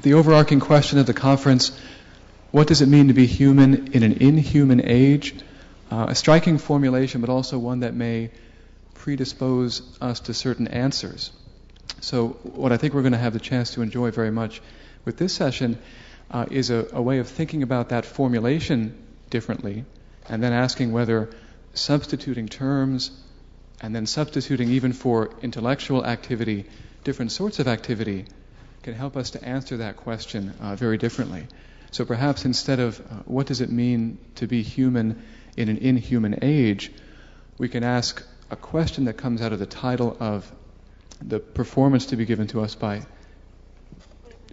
the overarching question of the conference, what does it mean to be human in an inhuman age? A striking formulation, but also one that may predispose us to certain answers. So what I think we're going to have the chance to enjoy very much with this session is a way of thinking about that formulation differently, and then asking whether substituting terms and then substituting even for intellectual activity, different sorts of activity, can help us to answer that question very differently. So perhaps instead of what does it mean to be human in an inhuman age, we can ask a question that comes out of the title of the performance to be given to us by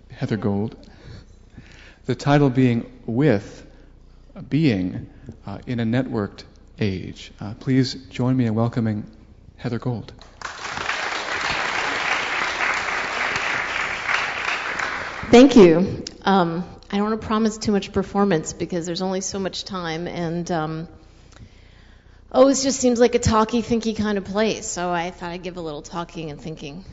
Heather Gold. The title being With Being in a Networked Age. Please join me in welcoming Heather Gold. Thank you. I don't want to promise too much performance because there's only so much time, and it just seems like a talky, thinky kind of place. So I thought I'd give a little talking and thinking,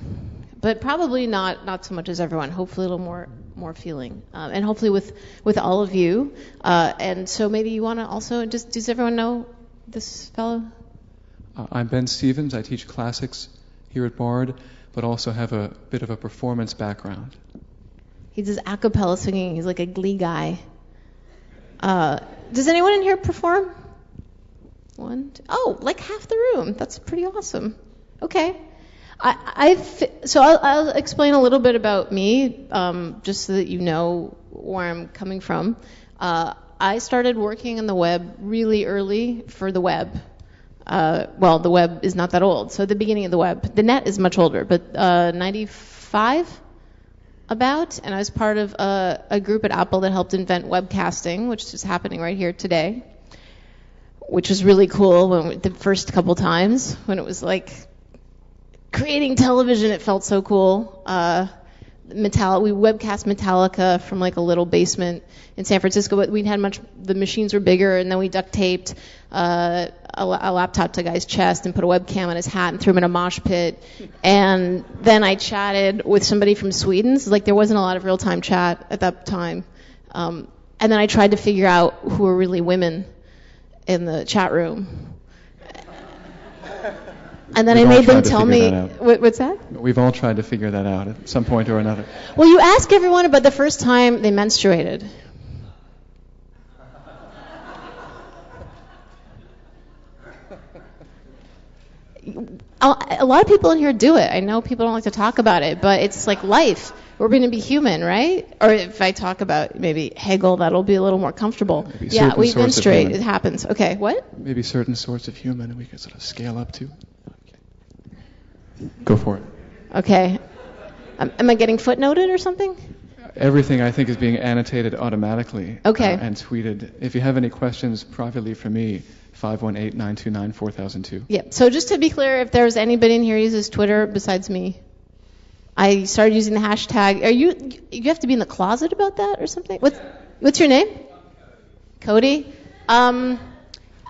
but probably not so much as everyone. Hopefully, a little more feeling, and hopefully with all of you. And so maybe you want to also does everyone know this fellow? I'm Ben Stevens. I teach classics here at Bard, but also have a bit of a performance background. He does a cappella singing. He's like a glee guy. Does anyone in here perform? One, two. Oh, like half the room. That's pretty awesome. Okay. I'll explain a little bit about me, just so that you know where I'm coming from. I started working on the web really early for the web. Well, the web is not that old, so the beginning of the web. The net is much older, but 95 about, and I was part of a group at Apple that helped invent webcasting, which is happening right here today, which was really cool the first couple times when it was like creating television. It felt so cool. We webcast Metallica from like a little basement in San Francisco, but the machines were bigger, and then we duct taped a laptop to a guy's chest and put a webcam on his hat and threw him in a mosh pit. And then I chatted with somebody from Sweden. So like there wasn't a lot of real-time chat at that time. And then I tried to figure out who were really women in the chat room. And then I made them tell me, what's that? We've all tried to figure that out at some point or another. Well, you ask everyone about the first time they menstruated. A lot of people in here do it. I know people don't like to talk about it, but it's like life. We're going to be human, right? Or if I talk about maybe Hegel, that'll be a little more comfortable. Yeah, we menstruate. It happens. Okay, what? Maybe certain sorts of human we can sort of scale up to. Go for it. Okay. Am I getting footnoted or something? Everything, I think, is being annotated automatically. Okay. And tweeted. If you have any questions privately for me, 518-929-4002. Yeah. So just to be clear, if there's anybody in here who uses Twitter besides me, I started using the hashtag. You have to be in the closet about that or something? What's your name? Cody?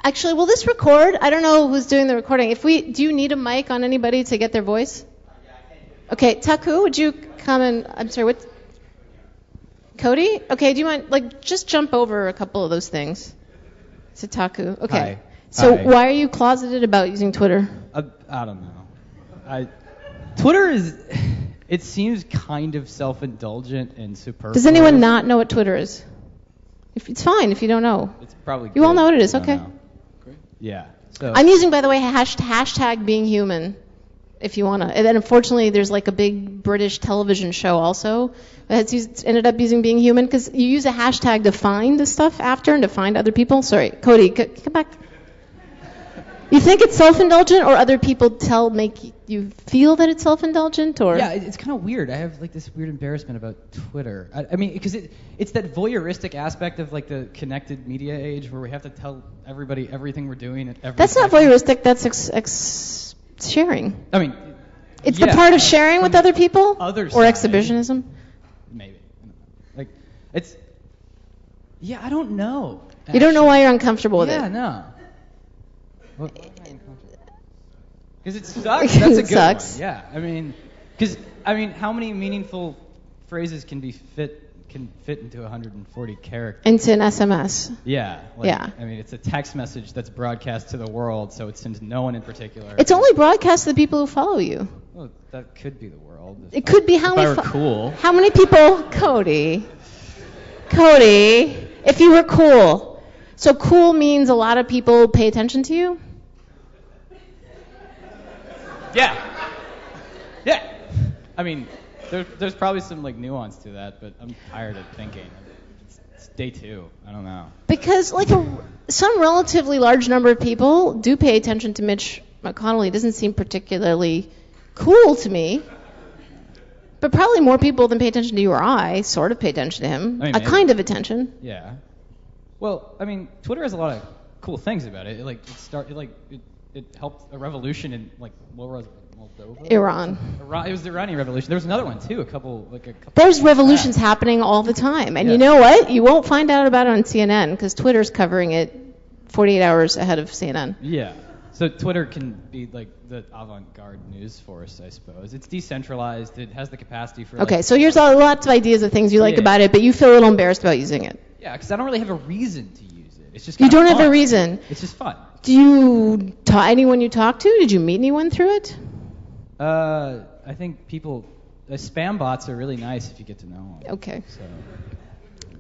Actually, will this record? I don't know who's doing the recording. Do you need a mic on anybody to get their voice? Okay, Taku, would you come and, I'm sorry, what? Cody? Okay, do you mind, just jump over a couple of those things? To Taku. Okay. Hi. So Hi. why are you closeted about using Twitter? I don't know. Twitter it seems kind of self-indulgent and superfluous. Does anyone not know what Twitter is? It's fine if you don't know. It's probably You all know what it is, okay. Great. Yeah. So I'm using, by the way, hashtag being human, if you want to. And then unfortunately, there's like a big British television show also that ended up using being human, because you use a hashtag to find the stuff after and to find other people. Sorry, Cody, come back. You think it's self-indulgent, or other people make you feel that it's self-indulgent, or? Yeah, it's kind of weird. I have like this weird embarrassment about Twitter. I mean, because it's that voyeuristic aspect of like the connected media age where we have to tell everybody everything we're doing at every That's not second. voyeuristic. That's sharing. I mean, it's the part of sharing with other people, other or side. exhibitionism. Maybe. Like it's. Yeah, I don't know. Actually. You don't know why you're uncomfortable with it. Yeah, no. Because it sucks. That's a good sucks. one. Yeah, I mean, how many meaningful phrases can fit into 140 characters. Into an SMS. Yeah. Yeah. I mean, it's a text message that's broadcast to the world, so it's to no one in particular. It's only broadcast to the people who follow you. Well, that could be the world. It could be how many. If I were cool. How many people, Cody, if you were cool. So cool means a lot of people pay attention to you? Yeah. Yeah. I mean, there's probably some like nuance to that, but I'm tired of thinking. It's day 2. I don't know. Because like some relatively large number of people do pay attention to Mitch McConnell. He doesn't seem particularly cool to me. But probably more people than pay attention to you or I sort of pay attention to him. I mean, kind of attention. Yeah. Well, I mean, Twitter has a lot of cool things about it. It helped a revolution in like what was it? Moldova? Iran. It was the Iranian Revolution. There was another one too. A couple. There's revolutions happening all the time, and you know what? You won't find out about it on CNN because Twitter's covering it 48 hours ahead of CNN. Yeah. So Twitter can be like the avant-garde news force, I suppose. It's decentralized. It has the capacity for. Okay, so here's lots of ideas of things you like about it, but you feel a little embarrassed about using it. Yeah, because I don't really have a reason to use it. It's just. You don't have a reason. It's just fun. Do you anyone you talk to? Did you meet anyone through it? I think spam bots are really nice if you get to know them. Okay. So.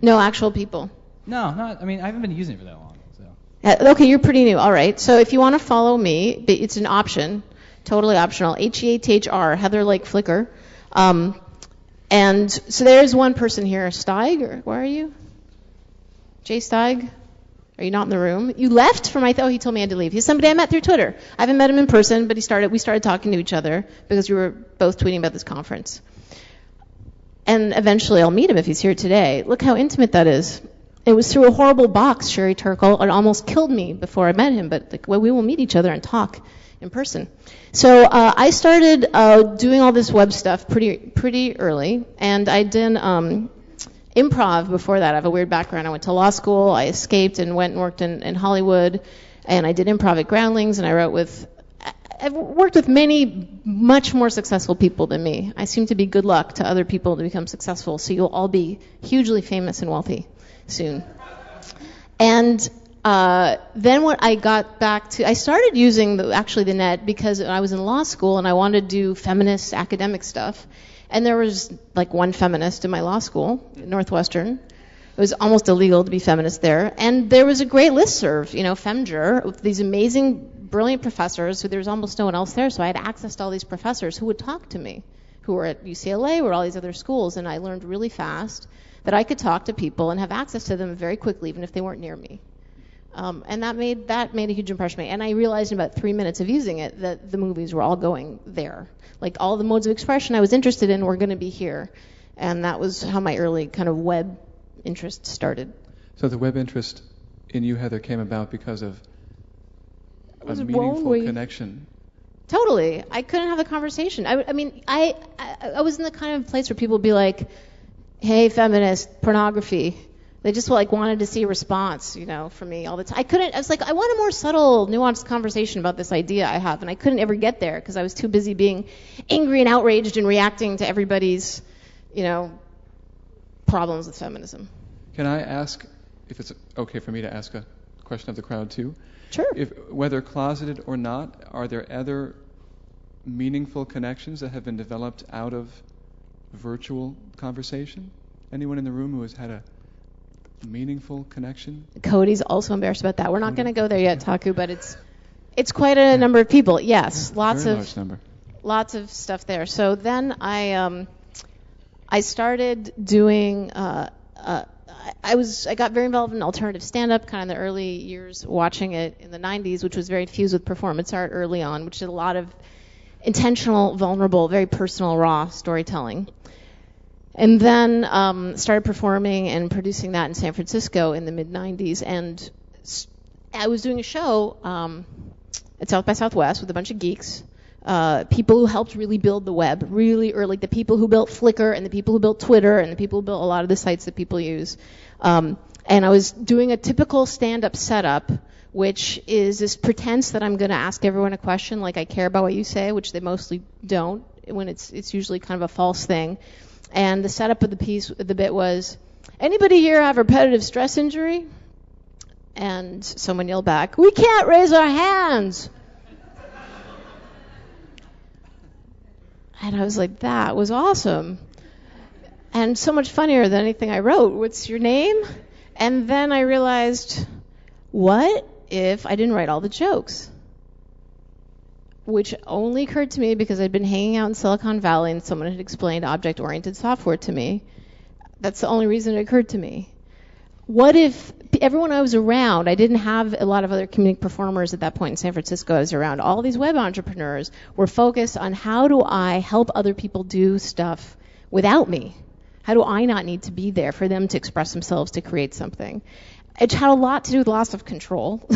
No actual people. No, I mean, I haven't been using it for that long. So. Okay, you're pretty new. All right. So if you want to follow me, it's an option, totally optional. HEATHR, Heather Lake Flickr. And so there's one person here, Steig, or where are you? Jay Steig? Are you not in the room? You left from he told me I had to leave. He's somebody I met through Twitter. I haven't met him in person, but we started talking to each other because we were both tweeting about this conference. And eventually I'll meet him if he's here today. Look how intimate that is. It was through a horrible box, Sherry Turkle. It almost killed me before I met him, but we will meet each other and talk in person. So I started doing all this web stuff pretty early, and I did improv before that. I have a weird background. I went to law school. I escaped and went and worked in Hollywood, and I did improv at Groundlings, and I've worked with many much more successful people than me. I seem to be good luck to other people to become successful, so you'll all be hugely famous and wealthy soon. And then when I got back to, I started using the net because I was in law school and I wanted to do feminist academic stuff. And there was like one feminist in my law school, Northwestern. It was almost illegal to be feminist there. And there was a great listserv, Femger, with these amazing, brilliant professors. So there was almost no one else there. So I had access to all these professors who would talk to me, who were at UCLA or all these other schools. And I learned really fast that I could talk to people and have access to them very quickly, even if they weren't near me. And that made a huge impression on me. And I realized in about 3 minutes of using it that the movies were all going there. Like all the modes of expression I was interested in were going to be here. And that was how my early kind of web interest started. So the web interest in you, Heather, came about because of a meaningful connection. Totally. I couldn't have a conversation. I was in the kind of place where people would be like, hey, feminist, pornography. They just wanted to see a response, from me all the time. I was like, I want a more subtle, nuanced conversation about this idea I have, and I couldn't ever get there because I was too busy being angry and outraged and reacting to everybody's, problems with feminism. Can I ask, if it's okay for me to ask a question of the crowd too? Sure. Whether closeted or not, are there other meaningful connections that have been developed out of virtual conversation? Anyone in the room who has had a meaningful connection? Cody's also embarrassed about that. We're not going to go there yet, Taku, but it's quite a number of people. Yes, lots of stuff there. So then I started doing. I got very involved in alternative stand-up, kind of in the early years, watching it in the 90s, which was very infused with performance art early on, which did a lot of intentional, vulnerable, very personal, raw storytelling. And then started performing and producing that in San Francisco in the mid-90s. And I was doing a show at South by Southwest with a bunch of geeks, people who helped really build the web really early, the people who built Flickr and the people who built Twitter and the people who built a lot of the sites that people use. And I was doing a typical stand-up setup, which is this pretense that I'm going to ask everyone a question, like I care about what you say, which they mostly don't, when it's usually kind of a false thing. And the setup of the bit was, anybody here have repetitive stress injury? And someone yelled back, we can't raise our hands. And I was like, that was awesome. And so much funnier than anything I wrote. What's your name? And then I realized, what if I didn't write all the jokes? Which only occurred to me because I'd been hanging out in Silicon Valley and someone had explained object-oriented software to me. That's the only reason it occurred to me. What if everyone I was around, I didn't have a lot of other comedic performers at that point in San Francisco. I was around all these web entrepreneurs were focused on how do I help other people do stuff without me? How do I not need to be there for them to express themselves, to create something? It had a lot to do with loss of control.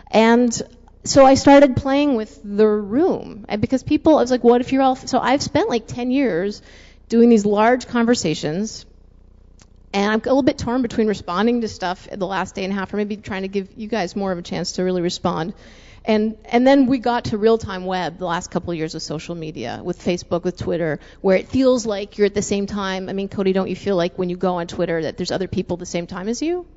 And so I started playing with the room. And because people, I was like, what if you're all... So I've spent like 10 years doing these large conversations. And I'm a little bit torn between responding to stuff in the last day and a half or maybe trying to give you guys more of a chance to really respond. And then we got to real-time web the last couple of years of social media, with Facebook, with Twitter, where it feels like you're at the same time. I mean, Cody, don't you feel like when you go on Twitter that there's other people at the same time as you?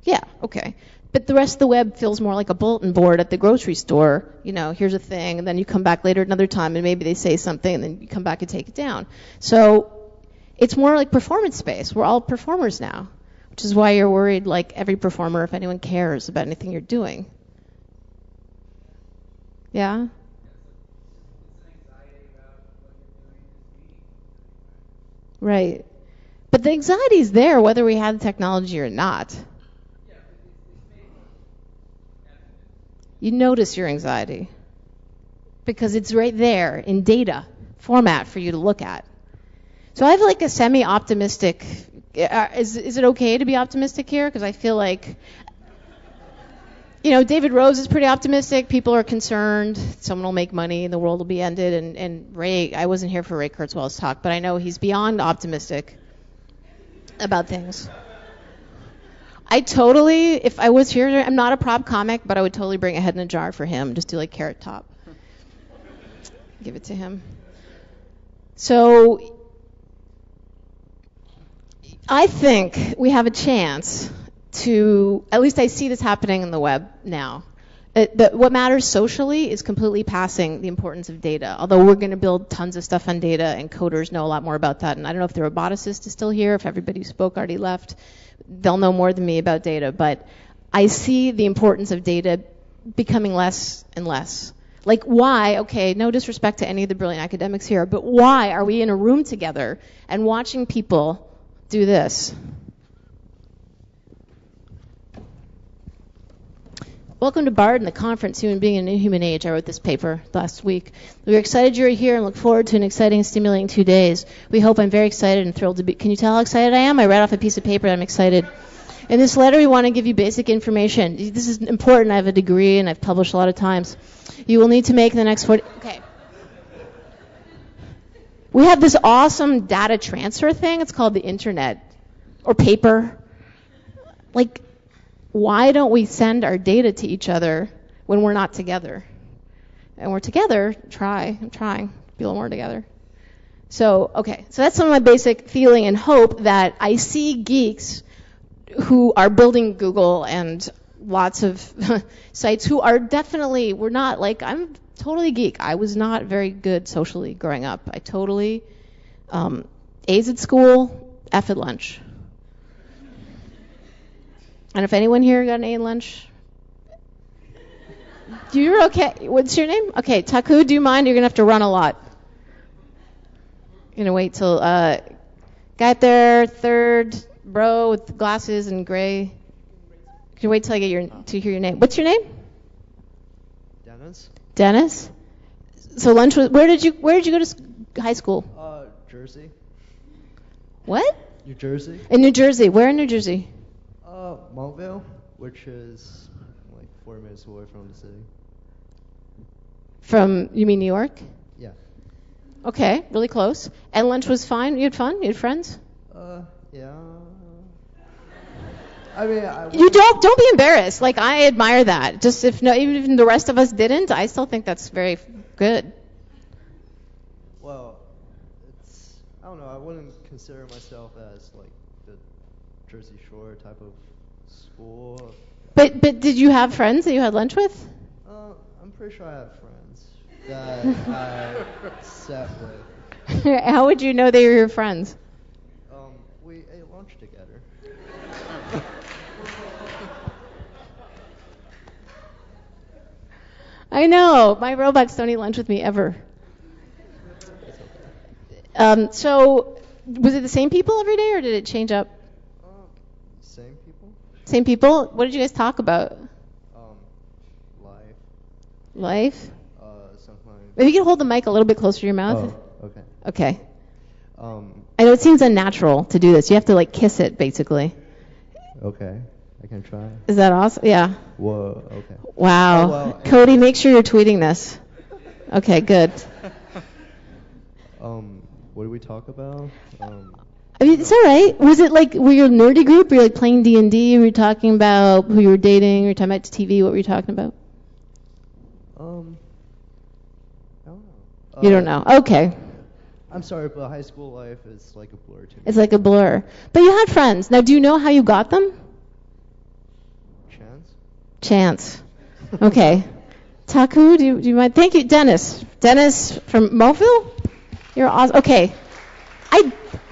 Yeah, okay. But the rest of the web feels more like a bulletin board at the grocery store. You know, here's a thing, and then you come back later another time, and maybe they say something, and then you come back and take it down. So it's more like performance space. We're all performers now, which is why you're worried, like every performer, if anyone cares about anything you're doing. Yeah? Right. But the anxiety is there whether we have the technology or not. You notice your anxiety because it's right there in data format for you to look at. So I have like a semi-optimistic, is it okay to be optimistic here? Because I feel like, you know, David Rose is pretty optimistic. People are concerned. Someone will make money and the world will be ended. And Ray, I wasn't here for Ray Kurzweil's talk, but I know he's beyond optimistic about things. I totally, if I was here, I'm not a prop comic, but I would totally bring a head in a jar for him. Just do like Carrot Top. Give it to him. So I think we have a chance to, at least I see this happening in the web now. What matters socially is completely passing the importance of data. Although we're going to build tons of stuff on data, and coders know a lot more about that. And I don't know if the roboticist is still here, if everybody who spoke already left. They'll know more than me about data. But I see the importance of data becoming less and less. Like why, okay, no disrespect to any of the brilliant academics here, but why are we in a room together and watching people do this? Welcome to BARD and the conference, Human Being in an Inhuman Age. I wrote this paper last week. We're excited you're here and look forward to an exciting and stimulating 2 days. We hope. I'm very excited and thrilled to be. Can you tell how excited I am? I read off a piece of paper. I'm excited. In this letter, we want to give you basic information. This is important. I have a degree and I've published a lot of times. You will need to make the next 40... Okay. We have this awesome data transfer thing. It's called the internet. Or paper. Like... Why don't we send our data to each other when we're not together? And we're together, I'm trying to be a little more together. So, okay, so that's some of my basic feeling and hope that I see geeks who are building Google and lots of sites who are definitely, we're not like, I'm totally geek. I was not very good socially growing up. I totally, A's at school, F at lunch. And if anyone here got an A in lunch, you're okay. What's your name? Okay, Taku, do you mind? You're going to have to run a lot. You're going to wait till, guy up there, third row with glasses and gray. Can you wait till I get to hear your name? What's your name? Dennis. Dennis? So lunch was, where did you go to high school? Jersey. What? New Jersey. In New Jersey. Where in New Jersey? Montville, which is like 4 minutes away from the city. From, you mean New York? Yeah. Okay, really close. And lunch was fine? You had fun? You had friends? Yeah. I mean, you don't be embarrassed. Like, I admire that. Just even if the rest of us didn't, I still think that's very good. Well, I don't know. I wouldn't consider myself as like the Jersey Shore type of school. But did you have friends that you had lunch with? I'm pretty sure I have friends that I sat with. How would you know they were your friends? We ate lunch together. I know. My robots don't eat lunch with me ever. So, was it the same people every day, or did it change up? Same people. Same people? What did you guys talk about? Life. Life? Sometimes. Maybe you can hold the mic a little bit closer to your mouth. Oh, okay. Okay. I know it seems unnatural to do this. You have to like kiss it, basically. Okay. I can try. Is that awesome? Yeah. Whoa. Okay. Wow. Oh, well, Cody, make sure you're tweeting this. Okay, good. What did we talk about? I mean, it's all right. Was it like, were you a nerdy group? Were you like playing D&D? Were you talking about who you were dating? Were you talking about TV? What were you talking about? I don't know. You don't know. Okay. I'm sorry, but high school life is like a blur to me. It's like a blur. But you had friends. Now, do you know how you got them? Chance. Okay. Taku, do you mind? Thank you, Dennis. Dennis from Mobile? You're awesome. Okay.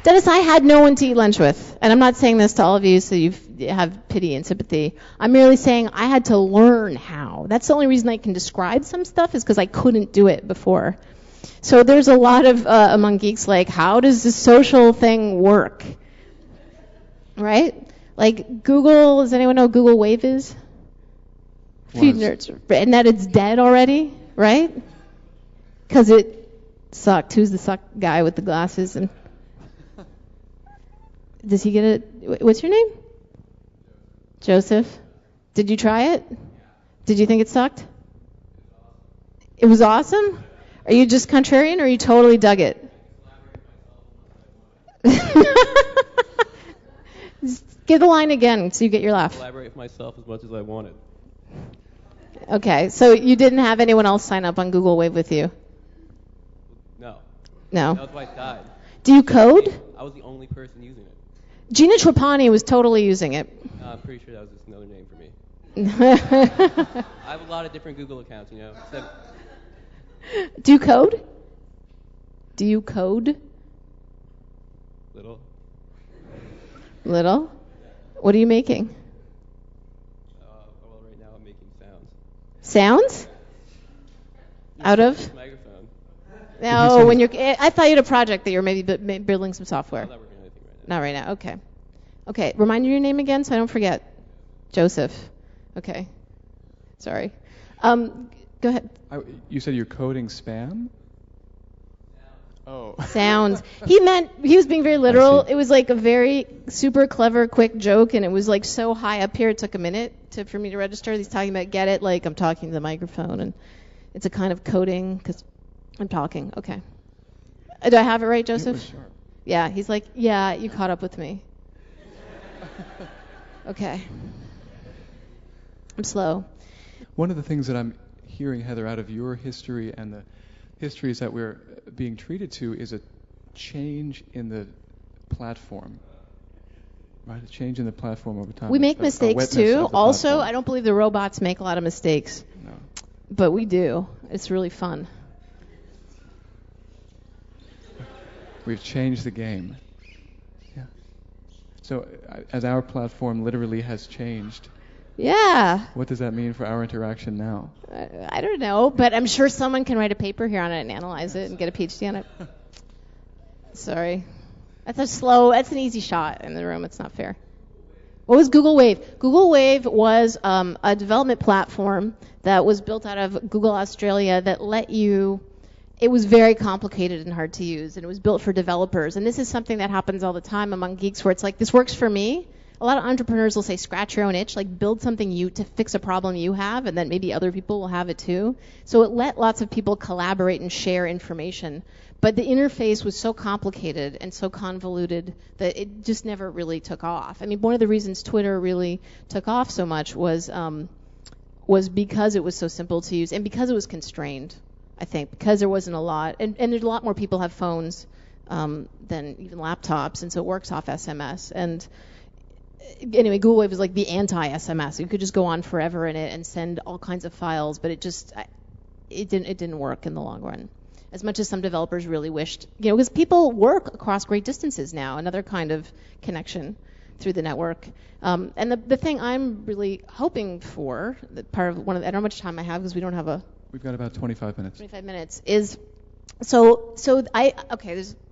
Dennis, I had no one to eat lunch with. And I'm not saying this to all of you so you have pity and sympathy. I'm merely saying I had to learn how. That's the only reason I can describe some stuff is because I couldn't do it before. So there's a lot of, among geeks, like, how does this social thing work? Right? Like Google, does anyone know what Google Wave is? Few nerds. And that it's dead already, right? Because it sucked. Who's the suck guy with the glasses? And does he get it? What's your name? Joseph. Did you try it? Did you think it sucked? It was awesome? Are you just contrarian or you totally dug it? Give the line again so you get your laugh. Collaborate with myself as much as I wanted. Okay, so you didn't have anyone else sign up on Google Wave with you? No. No. That was why I died. Do you code? I was the only person using it. Gina Trapani was totally using it. I'm pretty sure that was just another name for me. I have a lot of different Google accounts, you know. Do you code? Do you code? Little. Little? What are you making? Well, right now I'm making sounds. Sounds? Out of? This microphone. No, when you're. I thought you had a project that you're maybe building some software. I'm not working on anything right now. Not right now. Okay. Okay. Remind me your name again so I don't forget. Joseph. Okay. Sorry. Go ahead. You said you're coding spam? Oh. Sounds. He was being very literal. I see. It was like a very super clever, quick joke, and it was like so high up here it took a minute for me to register. He's talking about get it, like I'm talking to the microphone, and it's a kind of coding because I'm talking. Okay. Do I have it right, Joseph? It was sharp. Yeah. He's like, yeah, you caught up with me. Okay. I'm slow. One of the things that I'm hearing, Heather, out of your history and the histories that we're being treated to is a change in the platform. Right? A change in the platform over time. We make A mistakes wetness too. of the Also, platform. I don't believe the robots make a lot of mistakes. No. But we do. It's really fun. We've changed the game. Yeah. So as our platform literally has changed, Yeah. what does that mean for our interaction now? I don't know, but I'm sure someone can write a paper here on it and analyze it and get a PhD on it. Sorry. That's an easy shot in the room. It's not fair. What was Google Wave? Google Wave was a development platform that was built out of Google Australia that let you. It was very complicated and hard to use, and it was built for developers. And this is something that happens all the time among geeks where it's like, this works for me. A lot of entrepreneurs will say, scratch your own itch, like build something to fix a problem you have, and then maybe other people will have it too. So it let lots of people collaborate and share information. But the interface was so complicated and so convoluted that it just never really took off. I mean, one of the reasons Twitter really took off so much was because it was so simple to use and because it was constrained, I think, because there wasn't a lot. And a lot more people have phones than even laptops, and so it works off SMS. And anyway, Google Wave is like the anti-SMS. You could just go on forever in it and send all kinds of files, but it didn't work in the long run. As much as some developers really wished, because people work across great distances now, another kind of connection through the network. And the thing I'm really hoping for, that part of I don't know how much time I have because we don't have We've got about 25 minutes. 25 minutes is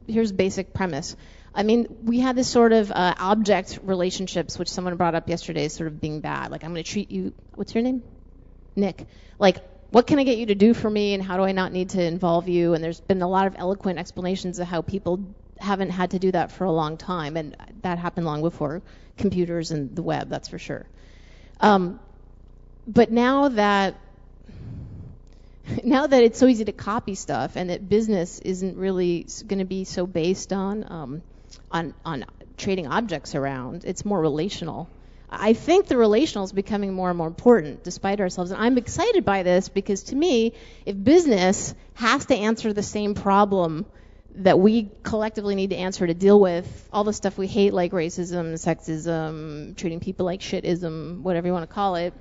here's basic premise. I mean, we had this sort of object relationships, which someone brought up yesterday, as sort of being bad. Like, I'm going to treat you. What's your name? Nick. Like, what can I get you to do for me, and how do I not need to involve you? And there's been a lot of eloquent explanations of how people haven't had to do that for a long time, and that happened long before computers and the web, that's for sure. But now that it's so easy to copy stuff, and that business isn't really going to be so based on trading objects around, it's more relational. I think the relational is becoming more and more important despite ourselves. And I'm excited by this because, to me, if business has to answer the same problem that we collectively need to answer to deal with all the stuff we hate, like racism, sexism, treating people like shitism, whatever you want to call it,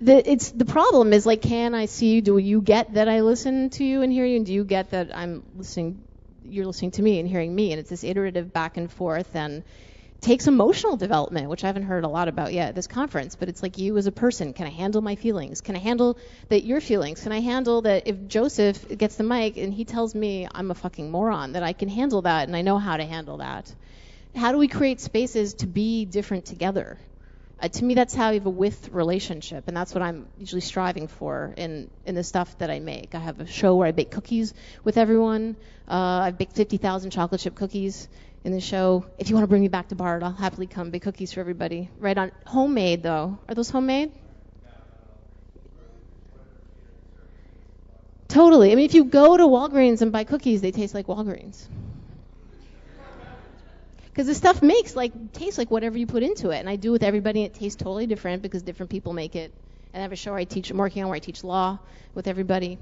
the problem is, like, can I see you? Do you get that I listen to you and hear you? And do you get that you're listening to me and hearing me? And it's this iterative back and forth, and takes emotional development, which I haven't heard a lot about yet at this conference, but it's like, you as a person, can I handle my feelings? Can I handle your feelings? Can I handle that if Joseph gets the mic and he tells me I'm a fucking moron, that I can handle that and I know how to handle that? How do we create spaces to be different together? To me, that's how you have a with relationship, and that's what I'm usually striving for in the stuff that I make. I have a show where I bake cookies with everyone. I've baked 50,000 chocolate chip cookies in the show. If you want to bring me back to Bard, I'll happily come bake cookies for everybody. Right on. Homemade, though. Are those homemade? Totally. I mean, if you go to Walgreens and buy cookies, they taste like Walgreens. Because the stuff tastes like whatever you put into it. And I do with everybody. It tastes totally different because different people make it. And I have a show I'm working on where I teach law with everybody.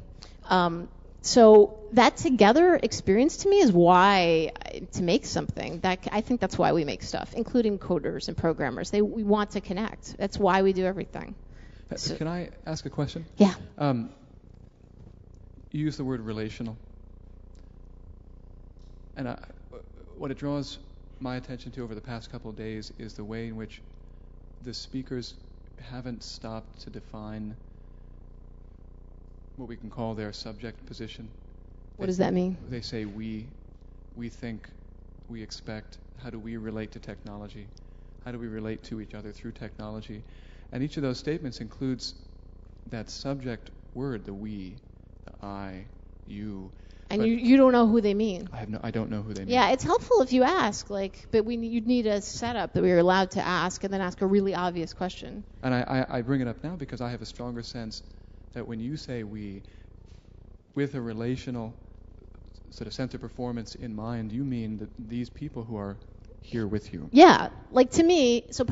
So that together experience to me is why to make something. I think that's why we make stuff, including coders and programmers. We want to connect. That's why we do everything. So, can I ask a question? Yeah. You use the word relational. And what it draws my attention to over the past couple of days is the way in which the speakers haven't stopped to define what we can call their subject position. What does that mean? They say we think, we expect. How do we relate to technology? How do we relate to each other through technology? And each of those statements includes that subject word, the we, the I, you. And you don't know who they mean. I don't know who they mean. Yeah, it's helpful if you ask, but you'd need a setup that we are allowed to ask, and then ask a really obvious question. And I bring it up now because I have a stronger sense that when you say we, with a relational sort of sense of performance in mind, you mean that these people who are here with you. Yeah, like to me, so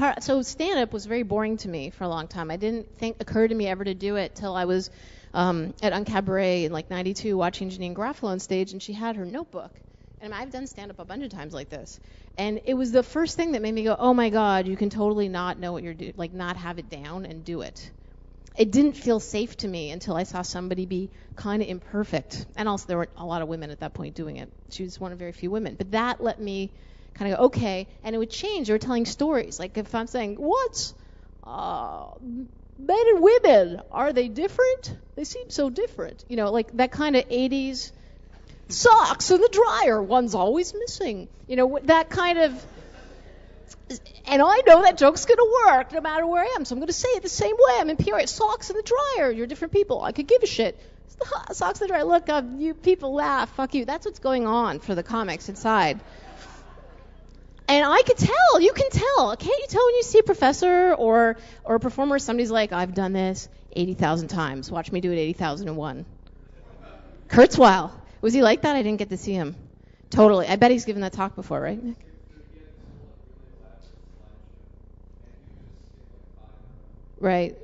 stand-up was very boring to me for a long time. I didn't occur to me ever to do it till I was at Uncabaret in like 92 watching Janine Garofalo on stage, and she had her notebook. And I've done stand-up a bunch of times like this. And it was the first thing that made me go, oh my God, you can totally not know what you're doing, like not have it down and do it. It didn't feel safe to me until I saw somebody be kind of imperfect. And also there were a lot of women at that point doing it. She was one of very few women. But that let me kind of go, okay. And it would change. They were telling stories. Like if I'm saying, what's men and women, are they different? They seem so different. You know, like that kind of 80s socks in the dryer. One's always missing. You know, that kind of... And I know that joke's going to work no matter where I am, so I'm going to say it the same way. I'm in period. Socks in the dryer. You're different people. I could give a shit. Socks in the dryer. Look, you people laugh. Fuck you. That's what's going on for the comics inside. And I could tell. You can tell. Can't you tell when you see a professor or a performer, somebody's like, I've done this 80,000 times. Watch me do it 80,001. Kurzweil. Was he like that? I didn't get to see him. Totally. I bet he's given that talk before, right, Nick? Right.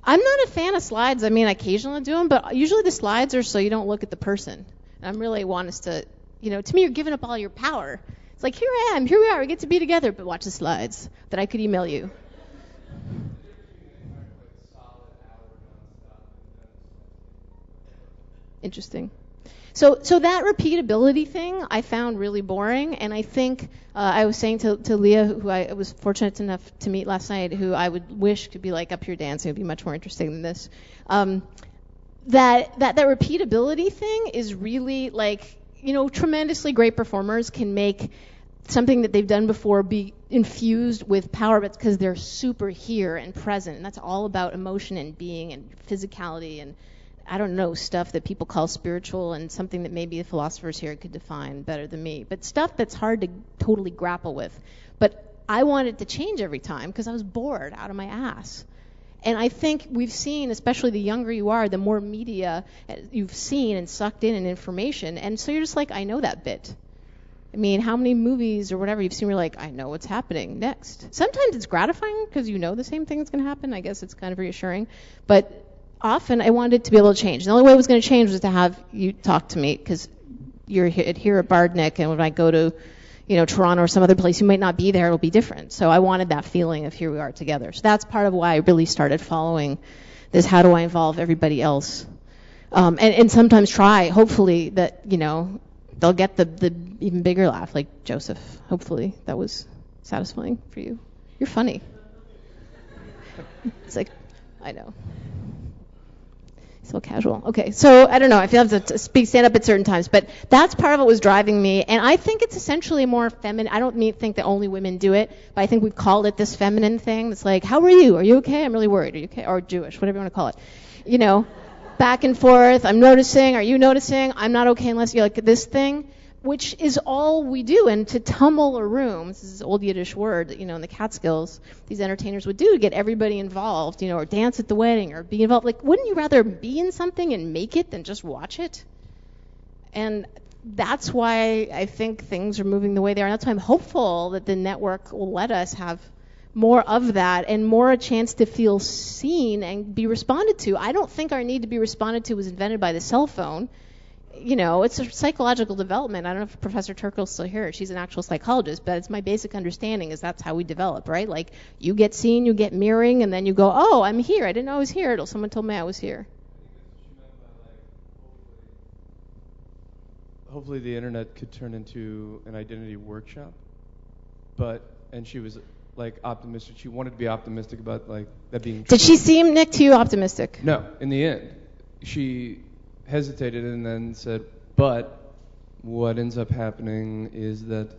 I'm not a fan of slides. I mean, I occasionally do them, but usually the slides are so you don't look at the person. And I really want us to To me, you're giving up all your power. It's like, here I am, here we are, we get to be together, but watch the slides that I could email you. Interesting. So that repeatability thing I found really boring, and I think I was saying to Leah, who I was fortunate enough to meet last night, who I would wish could be like up here dancing, would be much more interesting than this. That repeatability thing is really like, tremendously great performers can make something that they've done before be infused with power, but because they're super here and present, and that's all about emotion and being and physicality and I don't know, stuff that people call spiritual and something that maybe the philosophers here could define better than me, but stuff that's hard to totally grapple with. But I wanted to change every time because I was bored out of my ass. And I think we've seen, especially the younger you are, the more media you've seen and sucked in and information, and so you're just like, I know that bit. I mean, how many movies or whatever you've seen where you're like, I know what's happening next. Sometimes it's gratifying because you know the same thing is going to happen. I guess it's kind of reassuring. But often I wanted to be able to change. The only way it was going to change was to have you talk to me because you're here at Bardnick, and when I go to, Toronto or some other place, you might not be there. It'll be different. So I wanted that feeling of here we are together. So that's part of why I really started following this. How do I involve everybody else? And sometimes try, hopefully, that, they'll get the even bigger laugh, like Joseph. Hopefully that was satisfying for you. You're funny. It's like, I know. So casual. Okay, so I don't know. I feel I have to stand up at certain times, but that's part of what was driving me. And I think it's essentially more feminine. I don't think that only women do it, but I think we've called it this feminine thing. It's like, how are you? Are you okay? I'm really worried. Are you okay? Or Jewish, whatever you want to call it. Back and forth. I'm noticing. Are you noticing? I'm not okay unless you're like this thing, which is all we do. And to tummel a room, this is an old Yiddish word, in the Catskills, these entertainers would do to get everybody involved, or dance at the wedding or be involved. Like, wouldn't you rather be in something and make it than just watch it? And that's why I think things are moving the way they are. And that's why I'm hopeful that the network will let us have more of that and more a chance to feel seen and be responded to. I don't think our need to be responded to was invented by the cell phone. It's a psychological development. I don't know if Professor Turkel's still here. She's an actual psychologist, but it's my basic understanding is that's how we develop, right? Like, you get seen, you get mirroring, and then you go, oh, I'm here. I didn't know I was here until someone told me I was here. Hopefully the internet could turn into an identity workshop, and she was optimistic. She wanted to be optimistic about that being true. Did she seem, Nick, to you optimistic? No. In the end, she hesitated and then said, but what ends up happening is that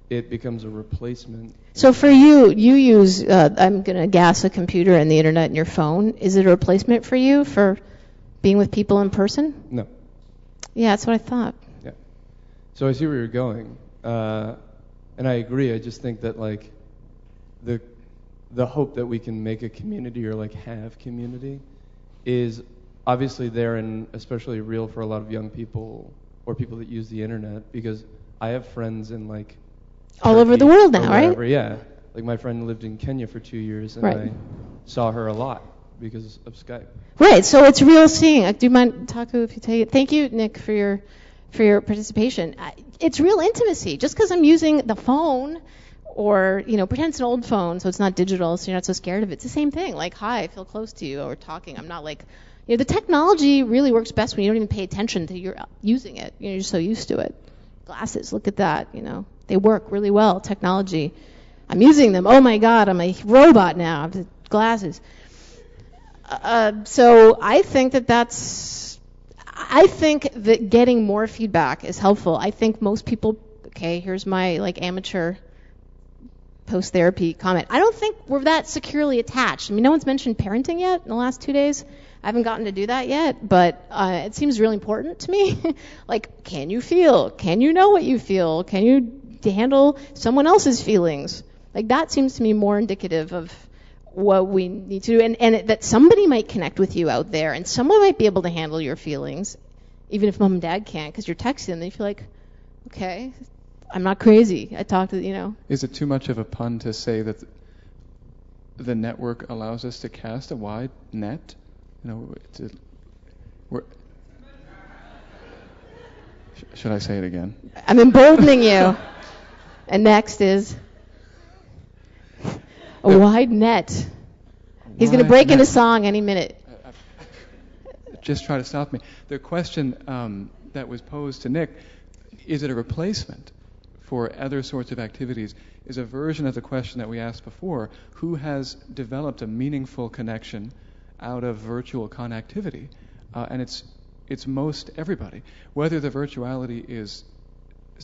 it becomes a replacement. So for you use, I'm going to guess, a computer and the internet and your phone. Is it a replacement for you for being with people in person? No. Yeah, that's what I thought. Yeah. So I see where you're going. And I agree. I just think that the hope that we can make a community or have community is obviously there and especially real for a lot of young people or people that use the internet, because I have friends in all over the world now, right? Yeah. My friend lived in Kenya for 2 years and right. I saw her a lot because of Skype. Right. So it's real seeing. Do you mind, Taku, if you take it? Thank you, Nick, for your participation. It's real intimacy. Just because I'm using the phone or, pretend it's an old phone so it's not digital so you're not so scared of it. It's the same thing. Hi, I feel close to you, or talking. I'm not the technology really works best when you don't even pay attention to you're using it. You're just so used to it. Glasses, look at that. They work really well. Technology. I'm using them. Oh my God, I'm a robot now. I have the glasses. So I think that getting more feedback is helpful. I think most people, okay, here's my amateur post-therapy comment. I don't think we're that securely attached. No one's mentioned parenting yet in the last 2 days. I haven't gotten to do that yet, but it seems really important to me. Can you feel? Can you know what you feel? Can you handle someone else's feelings? That seems to me more indicative of what we need to do, and that somebody might connect with you out there, and someone might be able to handle your feelings, even if mom and dad can't, because you're texting them, and you feel okay, I'm not crazy. I talked to, Is it too much of a pun to say that the network allows us to cast a wide net? Should I say it again? I'm emboldening you. And next is a wide net. He's going to break into song any minute. Just try to stop me. The question that was posed to Nick, is it a replacement for other sorts of activities, is a version of the question that we asked before: who has developed a meaningful connection out of virtual connectivity? And it's most everybody. Whether the virtuality is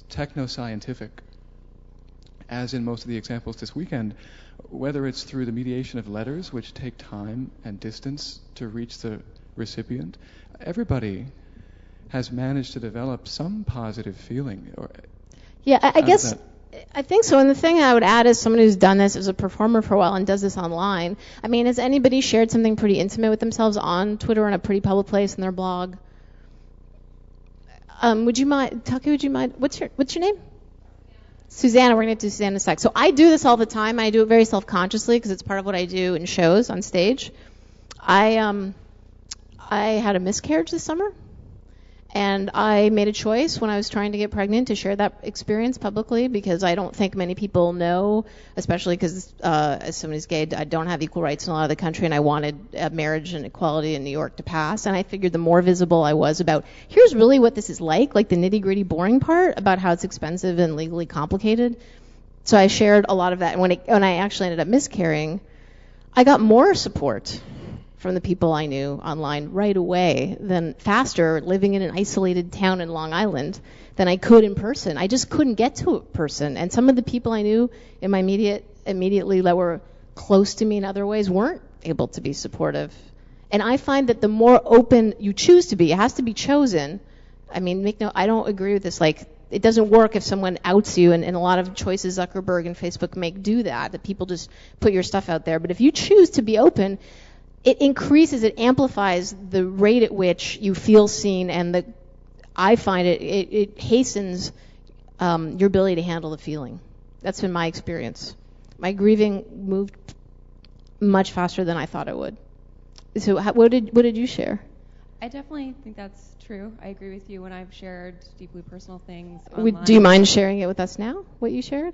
techno-scientific, as in most of the examples this weekend, whether it's through the mediation of letters, which take time and distance to reach the recipient, everybody has managed to develop some positive feeling. Yeah, I think so. And the thing I would add is someone who's done this as a performer for a while and does this online. I mean, has anybody shared something pretty intimate with themselves on Twitter or in a pretty public place in their blog? Would you mind, Tucky, would you mind, what's your name? Susanna. We're going to do Susanna in a sec. So I do this all the time. I do it very self-consciously because it's part of what I do in shows on stage. I had a miscarriage this summer, and I made a choice when I was trying to get pregnant to share that experience publicly because I don't think many people know, especially because as someone who's gay, I don't have equal rights in a lot of the country, and I wanted marriage and equality in New York to pass. And I figured the more visible I was about, here's really what this is like the nitty-gritty boring part about how it's expensive and legally complicated. So I shared a lot of that. And when I actually ended up miscarrying, I got more support from the people I knew online right away faster living in an isolated town in Long Island than I could in person. I just couldn't get to a person. And some of the people I knew in my immediately that were close to me in other ways weren't able to be supportive. And I find that the more open you choose to be, it has to be chosen. I mean, I don't agree with this. It doesn't work if someone outs you, and a lot of choices Zuckerberg and Facebook make do that people just put your stuff out there. But if you choose to be open, it amplifies the rate at which you feel seen, and I find it hastens your ability to handle the feeling. That's been my experience. My grieving moved much faster than I thought it would. So what did you share? I definitely think that's true. I agree with you when I've shared deeply personal things online. Do you mind sharing it with us now, what you shared?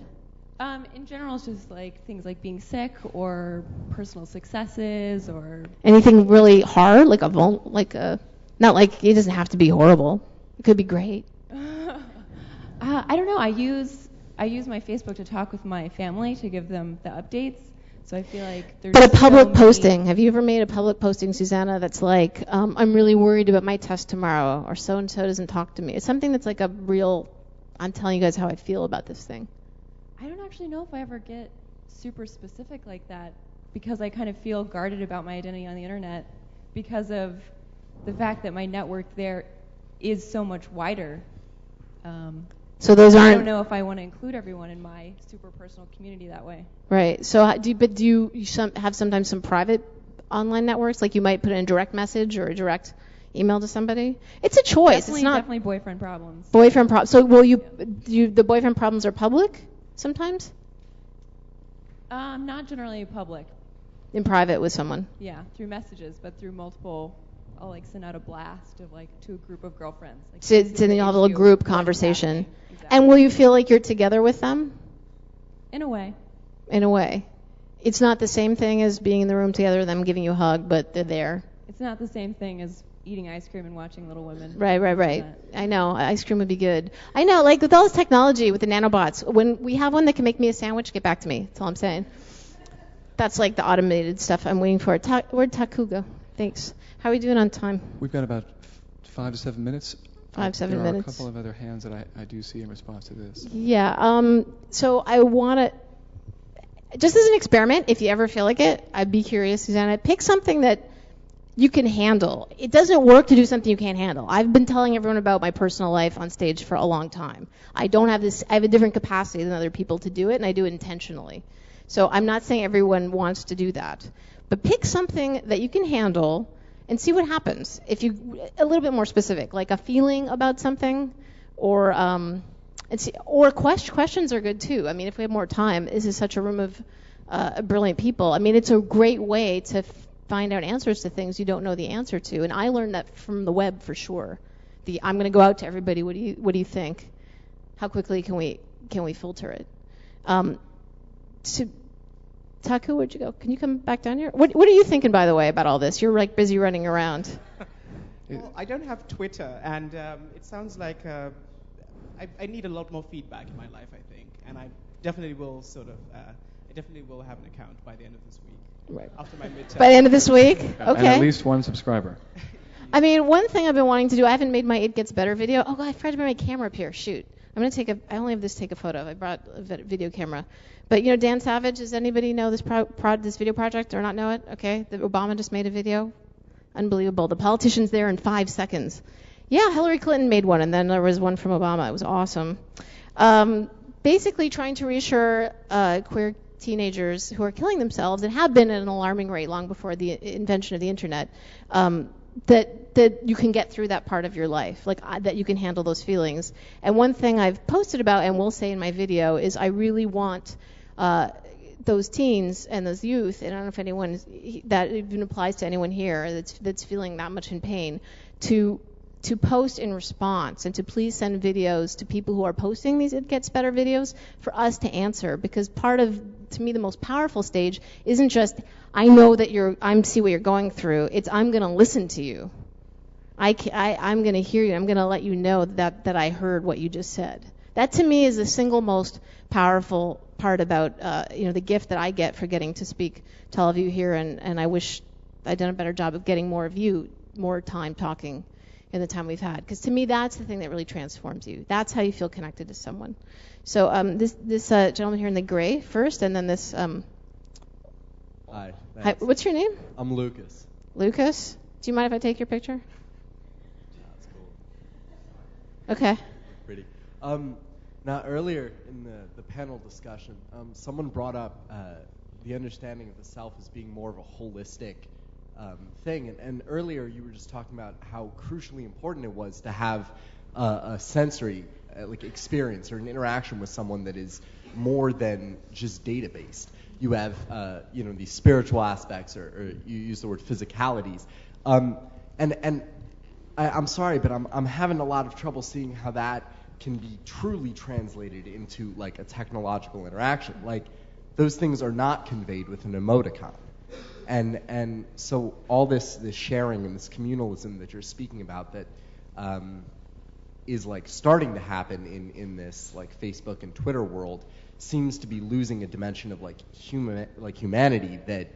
In general, it's just things like being sick or personal successes or anything really hard, not like it doesn't have to be horrible. It could be great. I don't know. I use my Facebook to talk with my family to give them the updates. So I feel like there's. But a public posting. Have you ever made a public posting, Susanna? That's I'm really worried about my test tomorrow, or so and so doesn't talk to me. It's something that's like a real. I'm telling you guys how I feel about this thing. I don't actually know if I ever get super specific like that because I kind of feel guarded about my identity on the internet because of the fact that my network there is so much wider. So those aren't. I don't know if I want to include everyone in my super personal community that way. Right. So do you have sometimes some private online networks? Like you might put in a direct message or a direct email to somebody? It's a choice. It's not definitely boyfriend problems. Boyfriend problems. So will the boyfriend problems are public? Sometimes? Not generally public. In private with someone? Yeah, through messages, but through multiple. I'll send out a blast of to a group of girlfriends. So then you'll have a little group conversation. Exactly. And will you feel like you're together with them? In a way. In a way. It's not the same thing as being in the room together, them giving you a hug, but they're there. It's not the same thing as eating ice cream and watching Little Women. Right. I know. Ice cream would be good. I know, with all this technology, with the nanobots, when we have one that can make me a sandwich, get back to me. That's all I'm saying. That's the automated stuff I'm waiting for. Where'd Taku go? Thanks. How are we doing on time? We've got about 5 to 7 minutes. 7 minutes. There are a couple of other hands that I do see in response to this. Yeah. So I want to, just as an experiment, if you ever feel like it, I'd be curious, Susanna, pick something that you can handle. It doesn't work to do something you can't handle. I've been telling everyone about my personal life on stage for a long time. I have a different capacity than other people to do it, and I do it intentionally. So I'm not saying everyone wants to do that. But pick something that you can handle and see what happens. If you a little bit more specific, like a feeling about something, or questions are good too. I mean, if we have more time, this is such a room of brilliant people. I mean, it's a great way to find out answers to things you don't know the answer to. And I learned that from the web for sure. the I'm going to go out to everybody. What do you think? How quickly can we filter it? To Taku, where'd you go? Can you come back down here? What are you thinking, by the way, about all this? You're like busy running around. Well, I don't have Twitter, and it sounds like I need a lot more feedback in my life, I think, and I definitely will have an account by the end of this week. Right. After my midterm. By the end of this week? Okay. And at least one subscriber. I mean, one thing I've been wanting to do, I haven't made my It Gets Better video. Oh, God, I forgot to bring my camera up here. Shoot. I only have this to take a photo of. I brought a video camera. But, Dan Savage, does anybody know this this video project or not know it? Okay. Obama just made a video. Unbelievable. The politician's there in 5 seconds. Yeah, Hillary Clinton made one, and then there was one from Obama. It was awesome. Basically trying to reassure queer teenagers who are killing themselves and have been at an alarming rate long before the invention of the internet, that you can get through that part of your life, that you can handle those feelings. And one thing I've posted about and will say in my video is I really want those teens and those youth, and I don't know if anyone that even applies to anyone here that's feeling that much in pain, to post in response and to please send videos to people who are posting these It Gets Better videos for us to answer, because part of, to me, the most powerful stage isn't just I know that I see what you're going through. It's I'm going to listen to you. I'm going to hear you. I'm going to let you know that I heard what you just said. That to me is the single most powerful part about the gift that I get for getting to speak to all of you here, and I wish I'd done a better job of getting more of you more time talking in the time we've had, because to me that's the thing that really transforms you. That's how you feel connected to someone. So this gentleman here in the gray first, and then this. Hi. Hi. What's your name? I'm Lucas. Lucas. Do you mind if I take your picture? That's cool. Okay. Pretty. Now earlier in the panel discussion, someone brought up the understanding of the self as being more of a holistic thing, and earlier you were just talking about how crucially important it was to have a sensory experience or an interaction with someone that is more than just data based. You have these spiritual aspects, or you use the word physicalities, and I'm sorry, but I'm having a lot of trouble seeing how that can be truly translated into like a technological interaction. Like those things are not conveyed with an emoticon. And so all this sharing and this communalism that you're speaking about that is like starting to happen in this like Facebook and Twitter world seems to be losing a dimension of like humanity that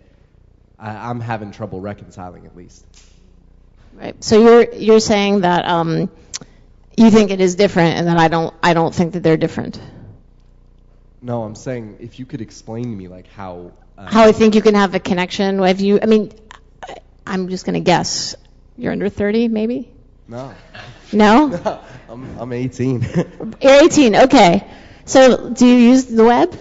I'm having trouble reconciling, at least. Right. So you're saying that you think it is different, and that I don't think that they're different. No, I'm saying if you could explain to me like how I think you can have a connection with you. I mean, I'm just going to guess. You're under 30, maybe? No. No? No, I'm 18. You're 18, okay. So do you use the web?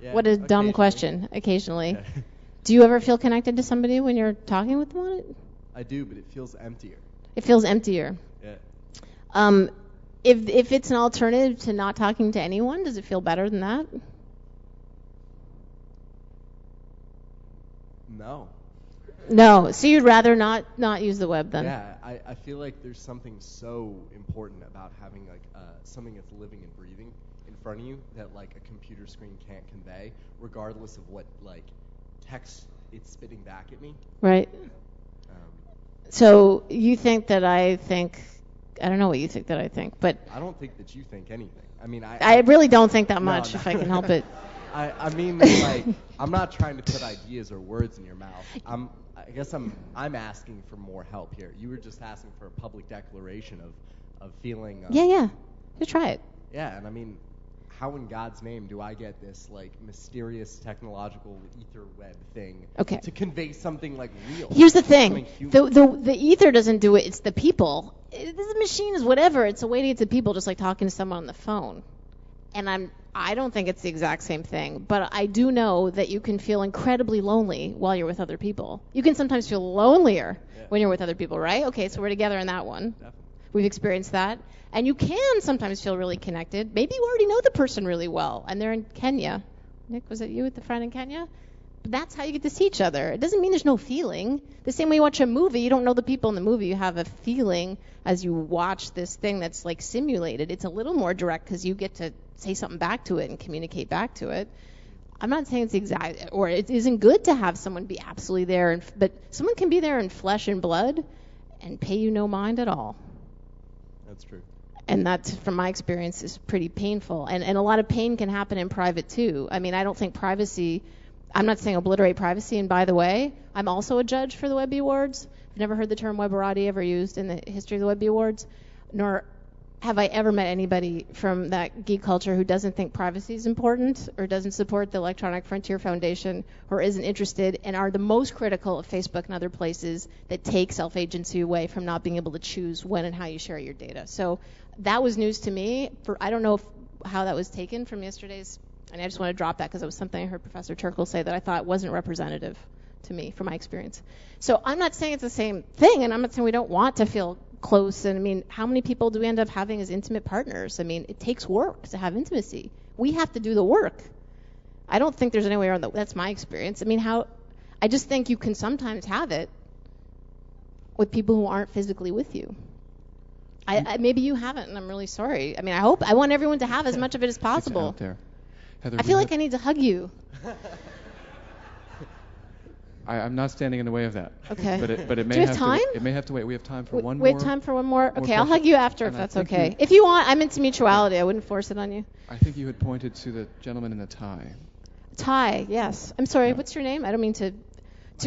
Yeah, what a dumb question, occasionally. Yeah. Do you ever feel connected to somebody when you're talking with them on it? I do, but it feels emptier. It feels emptier. Yeah. If it's an alternative to not talking to anyone, does it feel better than that? No. No. So you'd rather not use the web then? Yeah, I feel like there's something so important about having like something that's living and breathing in front of you that like a computer screen can't convey, regardless of what like text it's spitting back at me. Right. So you think that I don't know what you think that I think, but I don't think that you think anything. I mean, I really don't think that much, if I can help it. I mean, like, I'm not trying to put ideas or words in your mouth. I guess I'm asking for more help here. You were just asking for a public declaration of feeling. Yeah. Just try it. Yeah, and I mean, how in God's name do I get this like mysterious technological ether web thing to convey something like real? Here's the thing: the ether doesn't do it; it's the people. The machine is whatever. It's a way to get to people, just like talking to someone on the phone. And I don't think it's the exact same thing, but I do know that you can feel incredibly lonely while you're with other people. You can sometimes feel lonelier when you're with other people, right? Okay, so we're together in that one. Definitely. We've experienced that. And you can sometimes feel really connected. Maybe you already know the person really well, and they're in Kenya. Nick, was it you with the friend in Kenya? that's how you get to see each other. It doesn't mean there's no feeling. The same way you watch a movie, you don't know the people in the movie. You have a feeling as you watch this thing that's like simulated. It's a little more direct because you get to say something back to it and communicate back to it. I'm not saying it's exact, or it isn't good to have someone be absolutely there, but someone can be there in flesh and blood and pay you no mind at all. That's true. And that, from my experience, is pretty painful. And a lot of pain can happen in private, too. I mean, I don't think privacy, I'm not saying obliterate privacy. And by the way, I'm also a judge for the Webby Awards. I've never heard the term Webberati ever used in the history of the Webby Awards, nor have I ever met anybody from that geek culture who doesn't think privacy is important or doesn't support the Electronic Frontier Foundation or isn't interested and are the most critical of Facebook and other places that take self-agency away from not being able to choose when and how you share your data. So that was news to me. I don't know how that was taken from yesterday's, and I just want to drop that because it was something I heard Professor Turkle say that I thought wasn't representative to me from my experience. So I'm not saying it's the same thing, and I'm not saying we don't want to feel close. And I mean, how many people do we end up having as intimate partners? I mean, it takes work to have intimacy. We have to do the work. I don't think there's any way around that. That's my experience. I mean, I just think you can sometimes have it with people who aren't physically with you. Maybe you haven't, and I'm really sorry. I mean, I want everyone to have as much of it as possible. It's out there. Heather, I feel like I need to hug you. I'm not standing in the way of that. Okay. But it may Do we have have time? It may have to wait. We have time for one more. Wait, time for one more? Okay, I'll hug you after if And I that's think okay. If you want, I'm into mutuality. I wouldn't force it on you. I think you had pointed to the gentleman in the tie. Tie, yes. I'm sorry, what's your name? I don't mean to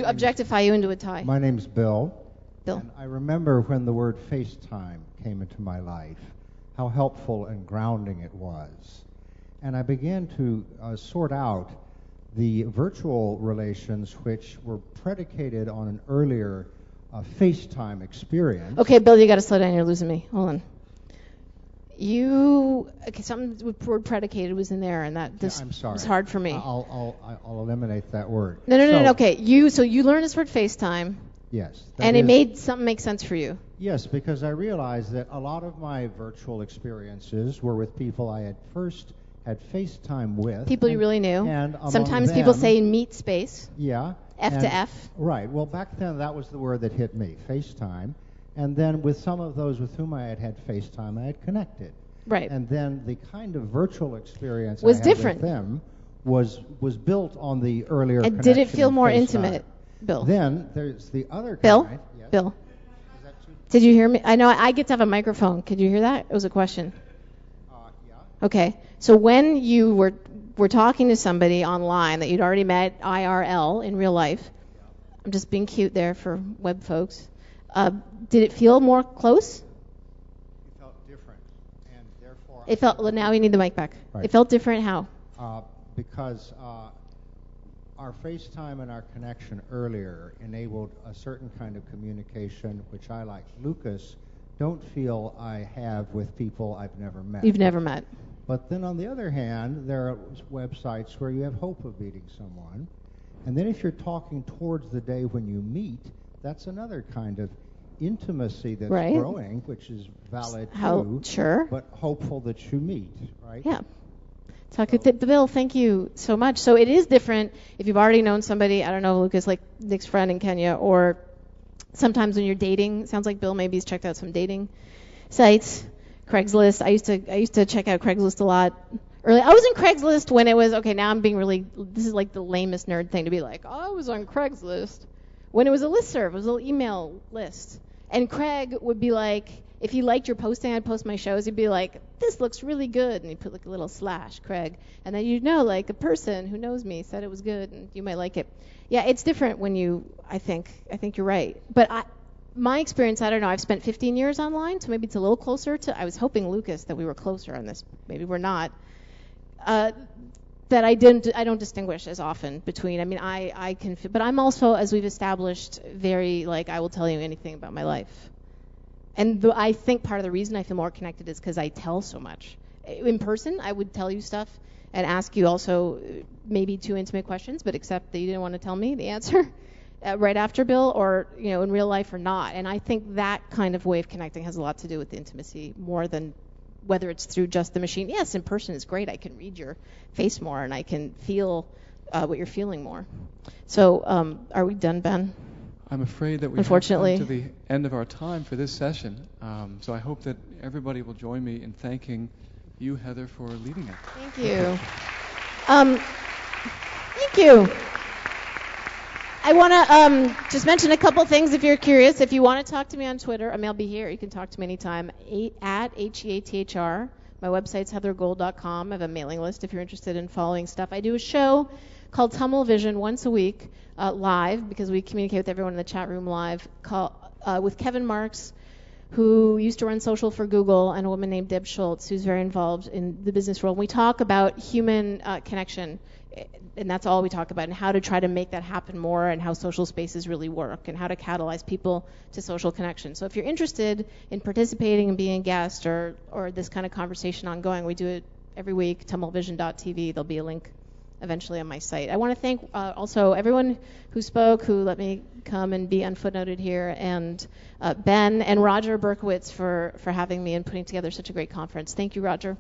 objectify you into a tie. My name's Bill. Bill. And I remember when the word FaceTime came into my life, how helpful and grounding it was. And I began to sort out the virtual relations which were predicated on an earlier FaceTime experience. Okay, Bill, you got to slow down. You're losing me. Hold on. Something with word predicated was in there, and this I'm sorry. was hard for me. I'll eliminate that word. No. Okay, so you learned this word FaceTime. Yes. And it made something make sense for you. Yes, because I realized that a lot of my virtual experiences were with people I had first had FaceTime with. People you really knew. And sometimes people say meet space. Yeah. F to F. Right. Well, back then that was the word that hit me, FaceTime. And then with some of those with whom I had FaceTime, I had connected. Right. And then the kind of virtual experience was I had different. with them was built on the earlier And did it feel more FaceTime. intimate, Bill? Then there's the other Bill? kind. Yes. Bill? Did you hear me? I know I get to have a microphone. Could you hear that? It was a question. Yeah. Okay. So when you were talking to somebody online that you'd already met IRL in real life, I'm just being cute there for web folks, did it feel more close? It felt different, and therefore... It felt... Now we need the mic back. Right. It felt different how? Because our FaceTime and our connection earlier enabled a certain kind of communication, which I, like Lucas, don't feel I have with people I've never met. You've never met. But then on the other hand, there are websites where you have hope of meeting someone. And then if you're talking towards the day when you meet, that's another kind of intimacy that's growing, which is valid too. Sure. But hopeful that you meet, right? Yeah. Bill, thank you so much. So it is different if you've already known somebody, I don't know, Lucas, like Nick's friend in Kenya, or sometimes when you're dating. Sounds like Bill maybe has checked out some dating sites. Craigslist. I used to check out Craigslist a lot. Early. I was in Craigslist when it was, okay, now I'm being really, this is like the lamest nerd thing to be like, I was on Craigslist. When it was a listserv, it was a little email list. And Craig would be like, if he liked your posting, I'd post my shows, he'd be like, this looks really good. And he'd put like a little / Craig. And then you'd know, like, a person who knows me said it was good and you might like it. Yeah, it's different when you, I think you're right. But my experience, I don't know, I've spent 15 years online, so maybe it's a little closer to, I was hoping, Lucas, that we were closer on this. Maybe we're not. That I don't distinguish as often between, I mean, I can feel, but I'm also, as we've established, very, like, I will tell you anything about my life. And I think part of the reason I feel more connected is because I tell so much. In person, I would tell you stuff and ask you also maybe 2 intimate questions, but except that you didn't want to tell me the answer right after, Bill, or, you know, in real life or not. And I think that kind of way of connecting has a lot to do with intimacy more than whether it's through just the machine. Yes, in person is great. I can read your face more and I can feel what you're feeling more. So are we done, Ben? I'm afraid that we Unfortunately. have come to the end of our time for this session. So I hope that everybody will join me in thanking you, Heather, for leading it. Thank you. Thank you. I want to just mention a couple things if you're curious. If you want to talk to me on Twitter, I'll be here. You can talk to me anytime. At HEATHR. My website's heathergold.com. I have a mailing list if you're interested in following stuff. I do a show called Tummel Vision once a week, live, because we communicate with everyone in the chat room live, with Kevin Marks, who used to run social for Google, and a woman named Deb Schultz, who's very involved in the business world. We talk about human connection, and that's all we talk about, and how to try to make that happen more, and how social spaces really work, and how to catalyze people to social connection. So if you're interested in participating and being a guest or this kind of conversation ongoing, we do it every week, tummelvision.tv. There'll be a link eventually on my site. I want to thank also everyone who spoke, who let me come and be unfootnoted here, and Ben and Roger Berkowitz for having me and putting together such a great conference. Thank you, Roger.